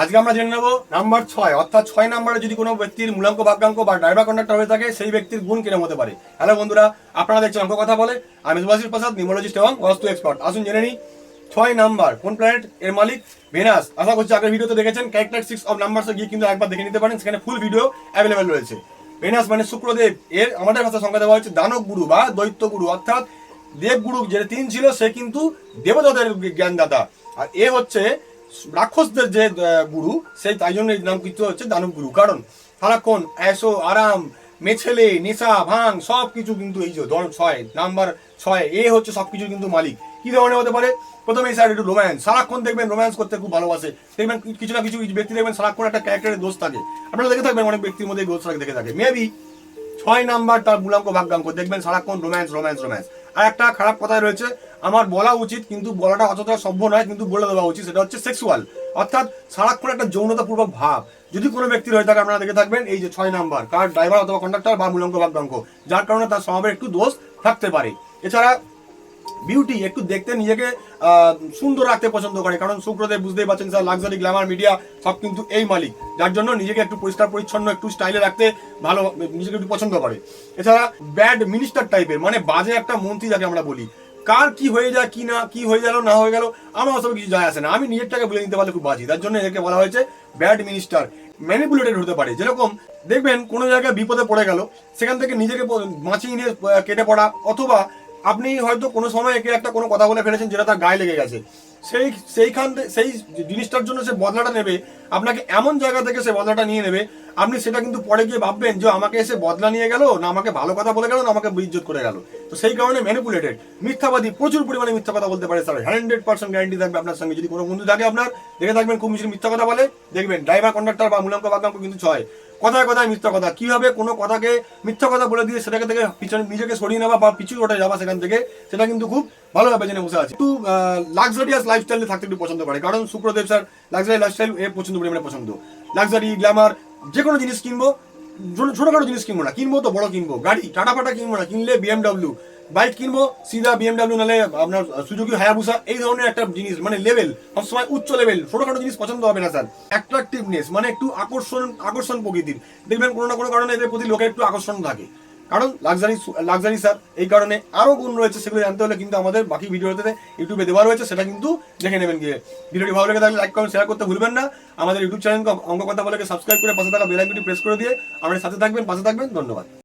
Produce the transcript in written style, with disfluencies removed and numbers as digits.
আজকে আমরা জেনে নেব নাম্বার 6, অর্থাৎ 6 নম্বরে যদি কোনো ব্যক্তির মূলাঙ্ক ভাগ্যাঙ্ক বা ড্রাইভার কন্ডাক্টর হয়ে থাকে সেই ব্যক্তির গুণ কিরকম হতে পারে। হ্যালো বন্ধুরা, আপনারা দেখছেন অঙ্ক কথা বলে। আমি সুভাষিস প্রসাদ, নিউমোলজিস্ট এবং বাস্তু এক্সপার্ট। আসুন জেনে নিই 6 নাম্বার কোন প্ল্যানেট, এর মালিক ভেনাস। আশা করছি আগের ভিডিওতে দেখেছেন, ক্যারেক্টারিস্টিক্স অফ নাম্বারসে গিয়ে কিন্তু একবার দেখে নিতে পারেন, সেখানে ফুল ভিডিও অ্যাভেলেবেল রয়েছে। ভেনাস মানে শুক্রদেব, এর আমাদের ভাষা সংখ্যা দেওয়া হচ্ছে দানব গুরু বা দৈত্য গুরু, অর্থাৎ দেবগুরু যে 3 ছিল সে কিন্তু দেবতাদের জ্ঞানদাতা, আর এ হচ্ছে রাক্ষসদের যে গুরু, সেই তাই জন্য এই নাম কিন্তু হচ্ছে দানব গুরু। কারণ সারাক্ষণ এসো আরাম মেছেলে নেশা ভাঙ সব কিছু কিন্তু এই যে 6 নাম্বার 6 এ হচ্ছে সবকিছু কিন্তু মালিক। কি ধরনের হতে পারে? প্রথমে এই সাইড একটু রোম্যান্স, সারাক্ষণ দেখবেন রোম্যান্স করতে খুব ভালোবাসে। দেখবেন কিছু না কিছু ব্যক্তি দেখবেন সারাক্ষণ একটা ক্যারেক্টারের দোষ থাকে, আপনারা দেখে থাকবেন অনেক ব্যক্তির মধ্যে দোষ দেখে থাকে। মেবি 6 নাম্বার তার মূলাঙ্ক ভাগ্যাঙ্ক দেখবেন সারাক্ষণ রোম্যান্স রোম্যান্স রোম্যান্স। আর একটা খারাপ কথাই রয়েছে, আমার বলা উচিত কিন্তু বলাটা অতটা সভ্য নয়, কিন্তু বলে দেওয়া উচিত, সেটা হচ্ছে সেক্সুয়াল, অর্থাৎ সারাক্ষণ একটা যৌনতাপূর্বক ভাব যদি কোনো ব্যক্তির হয়ে থাকে আপনারা দেখে থাকবেন এই যে 6 নাম্বার কার ড্রাইভার অথবা কন্ডাক্টর বা মূলাঙ্ক ভাগ্যাঙ্ক, যার কারণে তার স্বভাবের একটু দোষ থাকতে পারে। এছাড়া বিউটি, একটু দেখতে নিজেকে সুন্দর রাখতে পছন্দ করে, কারণ শুক্রদেব বুঝতেই পারছেন স্যার, লাক্সারি গ্ল্যামার মিডিয়া সব কিন্তু এই মালিক, যার জন্য নিজেকে একটু পরিষ্কার পরিচ্ছন্ন একটু স্টাইলে রাখতে ভালো, নিজেকে একটু পছন্দ করে। এছাড়া ব্যাড মিনিস্টার টাইপের, মানে বাজে একটা মন্ত্রী যাকে আমরা বলি, কার কি হয়ে যায় কি না কি হয়ে গেল না হয়ে গেল আমার ওসব কিছু যায় আসে না, আমি নিজেরটাকে বুঝে নিতে পারলে খুব বাজি, তার জন্য এদেরকে বলা হয়েছে ব্যাড মিনিস্টার। ম্যানিপুলেটেড হতে পারে, যেরকম দেখবেন কোনো জায়গায় বিপদে পড়ে গেল, সেখান থেকে নিজেকে বাঁচিয়ে নিয়ে কেটে পড়া, অথবা আপনি হয়তো কোনো সময় একে একটা কোনো কথা বলে ফেলেছেন যেটা তার গায়ে লেগে গেছে, সেই জিনিসটার জন্য সে বদলাটা নেবে, আপনাকে এমন জায়গা থেকে সে বদলাটা নিয়ে নেবে, আপনি সেটা কিন্তু পরে গিয়ে ভাববেন যে আমাকে এসে বদলা নিয়ে গেল, না আমাকে ভালো কথা বলে গেল, না আমাকে বেইজ্জত করে গেল। তো সেই কারণে ম্যানিপুলেটেড। মিথ্যাবাদী, প্রচুর পরিমাণে মিথ্যা কথা বলতে পারে স্যার, 100% গ্যারান্টি থাকবে আপনার সঙ্গে। যদি কোনো বন্ধু থাকে আপনার দেখে থাকবেন খুব বেশি মিথ্যা কথা বলে, দেখবেন ড্রাইভার কন্ডাক্টর বা মূলাঙ্ক ভাগ্যাঙ্ক কিন্তু 6। কথায় কথায় মিথ্যা কথা, কিভাবে কোনো কথাকে মিথ্যা কথা বলে দিয়ে সেটাকে থেকে পিছনে নিজেকে সরিয়ে নেওয়া বা পিছু ওঠে যাওয়া সেখান থেকে, সেটা কিন্তু খুব ভালোভাবে জেনে বসে আছে। একটু লাক্সারিয়াস লাইফস্টাইলে থাকতে একটু পছন্দ করে, কারণ শুক্রদেব স্যার লাক্সারি লাইফস্টাইল এ প্রচন্ড পরিমাণে পছন্দ। লাক্সারি গ্ল্যামার যে কোনো জিনিস কিনবো, ছোটখাটো জিনিস কিনবো না, কিনবো তো বড় কিনবো, গাড়ি টাটা ফাটা কিনবো না, কিনলে BMW বাইক কিনবো, সিধা BMW নালে আপনার সুজুকি হায়াবুসা, এই ধরনের একটা জিনিস, মানে লেভেল সবসময় উচ্চ লেভেল। ছোটখাটো জিনিস পছন্দ হবে না স্যার। অ্যাট্রাকটিভনেস মানে একটু আকর্ষণ প্রকৃতির, দেখবেন কোনো না কোনো কারণে এদের প্রতি লোকের একটু আকর্ষণ থাকে, কারণ লাক্সারি স্যার। এই কারণে আরো গুণ রয়েছে, সেগুলো জানতে হলে কিন্তু আমাদের বাকি ভিডিওতে ইউটিউবে দেওয়া রয়েছে, সেটা কিন্তু দেখে নেবেন গিয়ে। ভিডিওটি ভালো লেগে থাকলে লাইক কমেন্ট শেয়ার করতে ভুলবেন না। আমাদের ইউটিউব চ্যানেল অঙ্ক কথা বলে সাবস্ক্রাইব করে পাশে থাকা বেল আইকনটি প্রেস করে দিয়ে আমাদের সাথে থাকবেন, পাশে থাকবেন। ধন্যবাদ।